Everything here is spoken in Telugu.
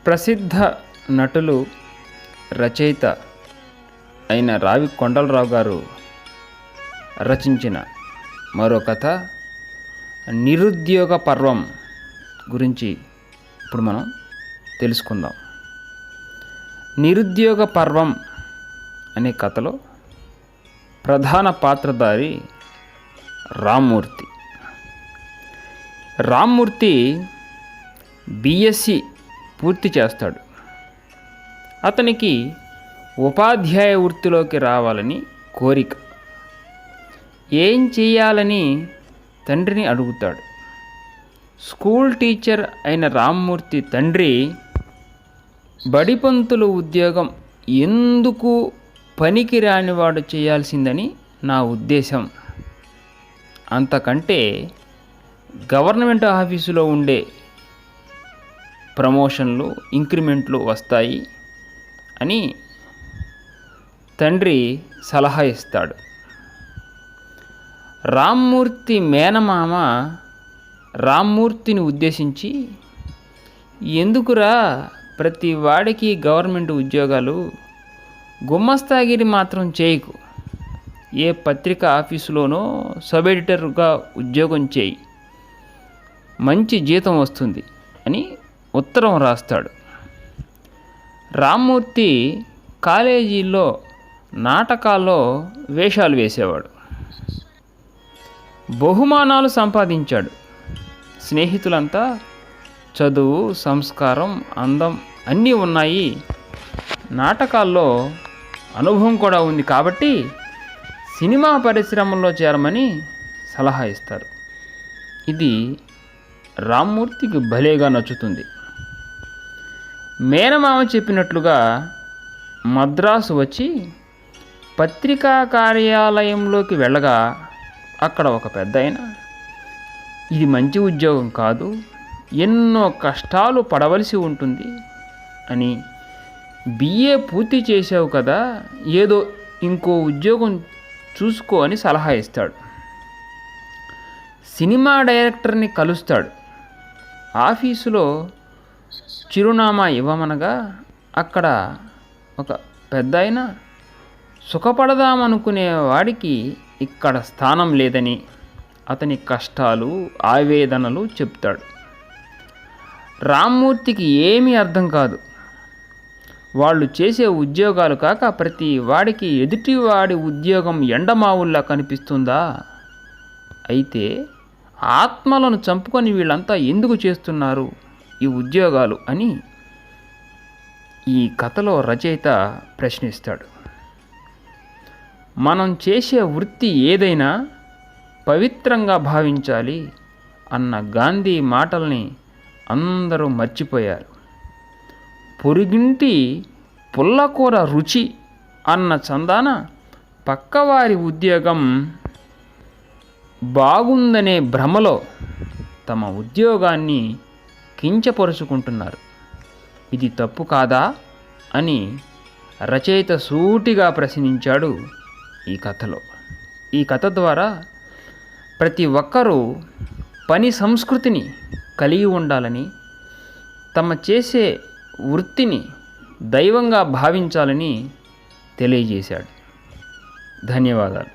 ప్రసిద్ధ నటులు రచయిత అయిన రావి కొండలరావు గారు రచించిన మరో కథ నిరుద్యోగ పర్వం గురించి ఇప్పుడు మనం తెలుసుకుందాం. నిరుద్యోగ పర్వం అనే కథలో ప్రధాన పాత్రధారి రామ్మూర్తి. రామ్మూర్తి బిఎస్సి పూర్తి చేస్తాడు. అతనికి ఉపాధ్యాయ వృత్తిలోకి రావాలని కోరిక. ఏం చేయాలని తండ్రిని అడుగుతాడు. స్కూల్ టీచర్ అయిన రామ్మూర్తి తండ్రి, బడిపంతులు ఉద్యోగం ఎందుకు పనికి రానివాడు చేయాల్సిందని నా ఉద్దేశం. అంతకంటే గవర్నమెంట్ ఆఫీసులో ఉండే ప్రమోషన్లు, ఇంక్రిమెంట్లు వస్తాయి అని తండ్రి సలహా ఇస్తాడు. రామ్మూర్తి మేనమామ రామ్మూర్తిని ఉద్దేశించి, ఎందుకురా ప్రతి వాడికి గవర్నమెంట్ ఉద్యోగాలు, గుమ్మస్తాగిరి మాత్రం చేయకు, ఏ పత్రిక ఆఫీసులోనో సబ్ ఎడిటర్గా ఉద్యోగం చేయి, మంచి జీతం వస్తుంది అని ఉత్తరం రాస్తాడు. రామ్మూర్తి కాలేజీల్లో నాటకాల్లో వేషాలు వేసేవాడు. బహుమానాలు సంపాదించాడు. స్నేహితులంతా చదువు, సంస్కారం, అందం అన్నీ ఉన్నాయి, నాటకాల్లో అనుభవం కూడా ఉంది కాబట్టి సినిమా పరిశ్రమలో చేరమని సలహా ఇస్తారు. ఇది రామ్మూర్తికి భలేగా నచ్చుతుంది. మేనమామ చెప్పినట్లుగా మద్రాసు వచ్చి పత్రికా కార్యాలయంలోకి వెళ్ళగా అక్కడ ఒక పెద్దాయన, ఇది మంచి ఉద్యోగం కాదు, ఎన్నో కష్టాలు పడవలసి ఉంటుంది అని, బిఏ పూర్తి చేసావు కదా, ఏదో ఇంకో ఉద్యోగం చూసుకో అని సలహా ఇస్తాడు. సినిమా డైరెక్టర్ని కలుస్తాడు. ఆఫీసులో చిరునామా ఇవ్వమనగా అక్కడ ఒక పెద్దాయన, సుఖపడదామనుకునే వాడికి ఇక్కడ స్థానం లేదని అతని కష్టాలు, ఆవేదనలు చెప్తాడు. రామ్మూర్తికి ఏమీ అర్థం కాదు. వాళ్ళు చేసే ఉద్యోగాలు కాక ప్రతి వాడికి ఎదుటివాడి ఉద్యోగం ఎండమావుల్లా కనిపిస్తుందా? అయితే ఆత్మలను చంపుకొని వీళ్ళంతా ఎందుకు చేస్తున్నారు ఈ ఉద్యోగాలు అని ఈ కథలో రచయిత ప్రశ్నిస్తాడు. మనం చేసే వృత్తి ఏదైనా పవిత్రంగా భావించాలి అన్న గాంధీ మాటల్ని అందరూ మర్చిపోయారు. పొరుగింటి పుల్లకూర రుచి అన్న చందాన పక్కవారి ఉద్యోగం బాగుందనే భ్రమలో తమ ఉద్యోగాన్ని కించపరుచుకుంటున్నారు. ఇది తప్పు కాదా అని రచయిత సూటిగా ప్రశ్నించాడు ఈ కథలో. ఈ కథ ద్వారా ప్రతి ఒక్కరూ పని సంస్కృతిని కలిగి ఉండాలని, తమ చేసే వృత్తిని దైవంగా భావించాలని తెలియజేశాడు. ధన్యవాదాలు.